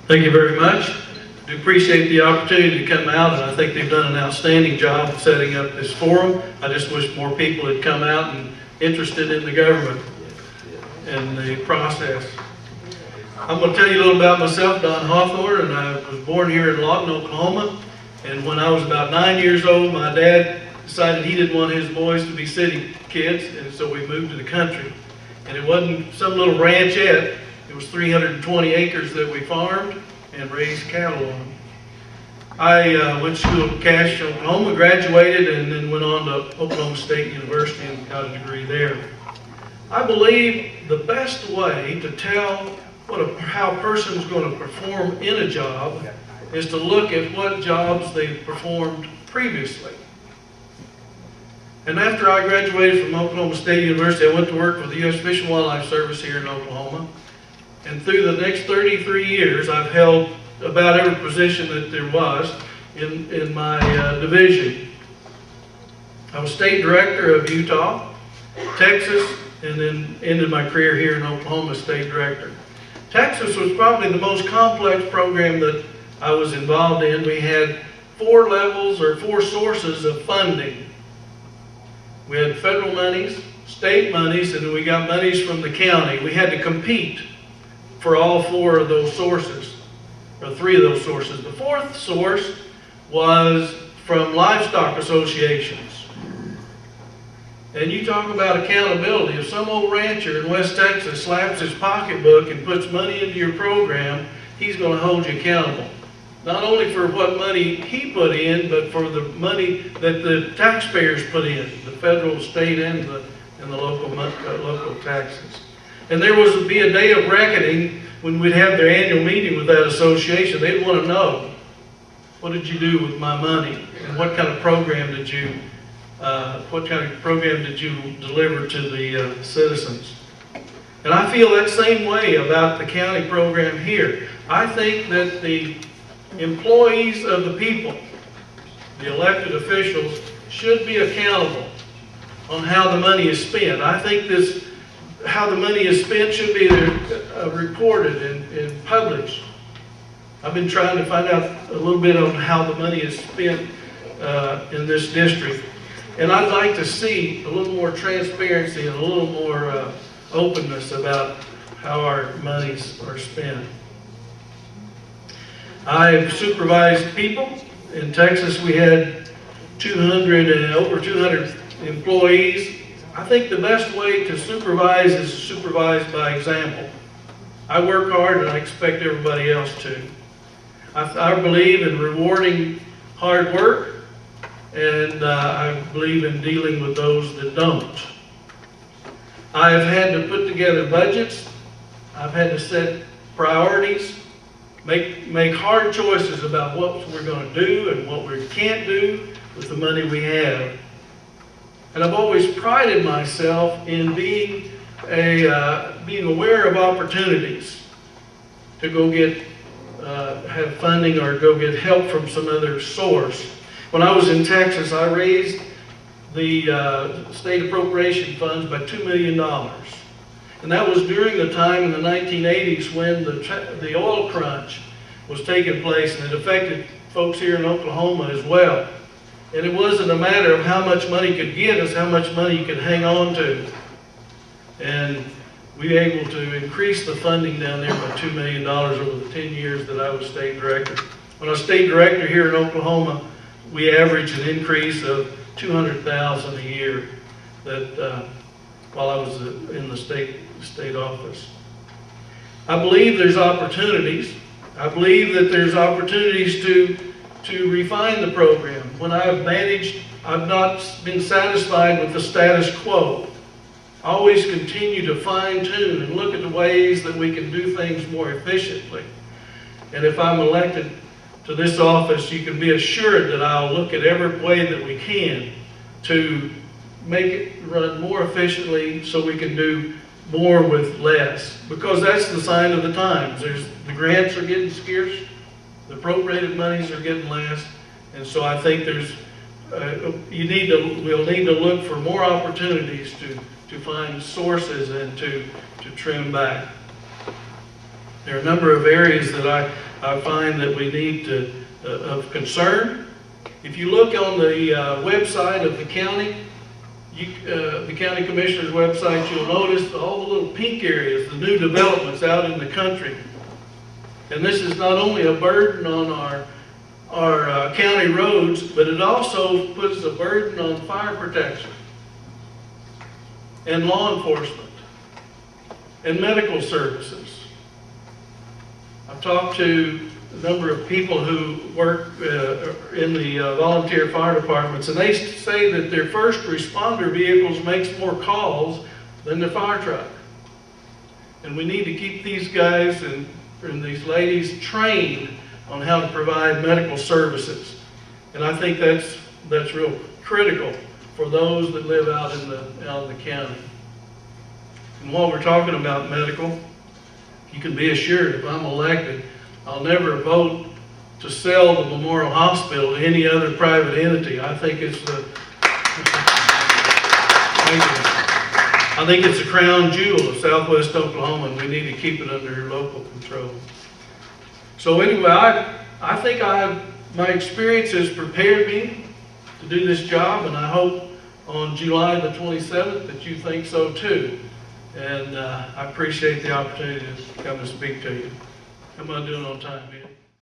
Thank you very much. I appreciate the opportunity to come out, and I think they've done an outstanding job of setting up this forum. I just wish more people had come out and interested in the government and the process. I'm going to tell you a little about myself, Don Hawthorne, and I was born here in Lawton, Oklahoma. And when I was about 9 years old, my dad decided he didn't want his boys to be city kids, and so we moved to the country. And it wasn't some little ranchette. It was 320 acres that we farmed and raised cattle on. I went to school at Comanche, Oklahoma, graduated, and then went on to Oklahoma State University and got a degree there. I believe the best way to tell how a person's going to perform in a job is to look at what jobs they've performed previously. And after I graduated from Oklahoma State University, I went to work for the U.S. Fish and Wildlife Service here in Oklahoma. And through the next 33 years, I've held about every position that there was in my division. I was state director of Utah, Texas, and then ended my career here in Oklahoma, state director. Texas was probably the most complex program that I was involved in. We had 4 levels or 4 sources of funding. We had federal monies, state monies, and then we got monies from the county. We had to compete for all 4 of those sources, or 3 of those sources. The 4th source was from livestock associations. And you talk about accountability. If some old rancher in West Texas slaps his pocketbook and puts money into your program, he's going to hold you accountable. Not only for what money he put in, but for the money that the taxpayers put in, the federal, state, and the local taxes. And there was to be a day of reckoning when we'd have their annual meeting with that association. They'd want to know, what did you do with my money? And what kind of program did you deliver to the citizens? And I feel that same way about the county program here. I think that the employees of the people, the elected officials, should be accountable on how the money is spent. I think how the money is spent should be reported and published. I've been trying to find out a little bit on how the money is spent in this district. And I'd like to see a little more transparency and a little more openness about how our monies are spent. I've supervised people. In Texas, we had over 200 employees. I think the best way to supervise is to supervise by example. I work hard and I expect everybody else to. I believe in rewarding hard work, and I believe in dealing with those that don't. I have had to put together budgets. I've had to set priorities, make hard choices about what we're going to do and what we can't do with the money we have. And I've always prided myself in being aware of opportunities to go get have funding or go get help from some other source. When I was in Texas, I raised the state appropriation funds by $2 million. And that was during the time in the 1980s when the oil crunch was taking place, and it affected folks here in Oklahoma as well. And it wasn't a matter of how much money could get us, how much money you could hang on to. And we were able to increase the funding down there by $2 million over the 10 years that I was state director. When I was state director here in Oklahoma, we averaged an increase of $200,000 a year while I was in the state office. I believe there's opportunities. I believe that there's opportunities to refine the program. When I've managed, I've not been satisfied with the status quo. I always continue to fine tune and look at the ways that we can do things more efficiently. And if I'm elected to this office, you can be assured that I'll look at every way that we can to make it run more efficiently so we can do more with less. Because that's the sign of the times. The grants are getting scarce, the appropriated monies are getting less, and so I think we'll need to look for more opportunities to find sources and to trim back. There are a number of areas that I find that we need to, of concern. If you look on the website of the county, the county commissioner's website, you'll notice all the little pink areas, the new developments out in the country. And this is not only a burden on our county roads, but it also puts a burden on fire protection and law enforcement and medical services. I've talked to a number of people who work in the volunteer fire departments, and they say that their first responder vehicles makes more calls than their fire truck. And we need to keep these guys and these ladies trained on how to provide medical services. And I think that's real critical for those that live out in the county. And while we're talking about medical, you can be assured if I'm elected, I'll never vote to sell the Memorial Hospital to any other private entity. I think it's the crown jewel of Southwest Oklahoma, and we need to keep it under local control. So anyway, I think my experience has prepared me to do this job, and I hope on July the 27th that you think so too. And I appreciate the opportunity to come and speak to you. How am I doing on time, man?